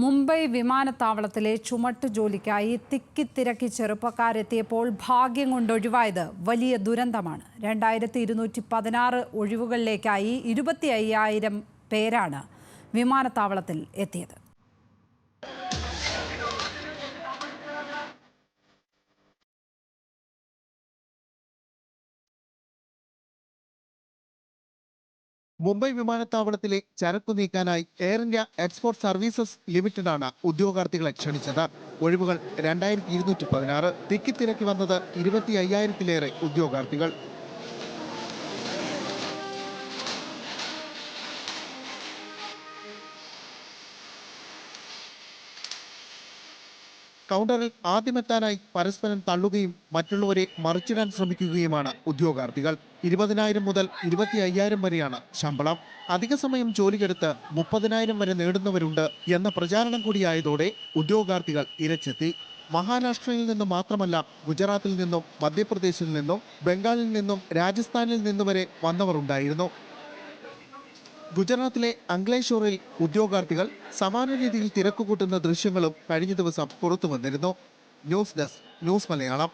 മുംബൈ വിമാനത്താവളത്തിലെ ചുമട്ടുജോലിക്കായി തിക്കിത്തിരക്കി ചെറുപ്പക്കാരെത്തിയപ്പോൾ ഭാഗ്യം കൊണ്ടൊഴിവായത് വലിയ ദുരന്തമാണ്. 2216 ഒഴിവുകളിലേക്കായി 25,000 പേരാണ് വിമാനത്താവളത്തിൽ എത്തിയത്. മുംബൈ വിമാനത്താവളത്തിലെ ചരക്കു നീക്കാനായി എയർ ഇന്ത്യ എക്സ്പോർട്ട് സർവീസസ് ലിമിറ്റഡാണ് ഉദ്യോഗാർത്ഥികളെ ക്ഷണിച്ചത്. ഒഴിവുകൾ 2216. തിക്കിത്തിരക്കി വന്നത് 25,000-ലേറെ ഉദ്യോഗാർത്ഥികൾ. കൗണ്ടറിൽ ആദ്യമെത്താനായി പരസ്പരം തള്ളുകയും മറ്റുള്ളവരെ മറിച്ചിടാൻ ശ്രമിക്കുകയുമാണ് ഉദ്യോഗാർത്ഥികൾ. 20,000 മുതൽ 25,000 വരെയാണ് ശമ്പളം. അധിക സമയം ജോലിയെടുത്ത് 30,000 വരെ നേടുന്നവരുണ്ട് എന്ന പ്രചാരണം കൂടിയായതോടെ ഉദ്യോഗാർത്ഥികൾ ഇരച്ചെത്തി. മഹാരാഷ്ട്രയിൽ നിന്നും മാത്രമല്ല, ഗുജറാത്തിൽ നിന്നും, മധ്യപ്രദേശിൽ നിന്നും, ബംഗാളിൽ നിന്നും, രാജസ്ഥാനിൽ നിന്നും വരെ വന്നവർ ഉണ്ടായിരുന്നു. ഗുജറാത്തിലെ അംഗ്ലേശ്വറിൽ ഉദ്യോഗാർത്ഥികൾ സമാന രീതിയിൽ തിരക്കുകൂട്ടുന്ന ദൃശ്യങ്ങളും കഴിഞ്ഞ ദിവസം പുറത്തു വന്നിരുന്നു. News desk, news Malayalam.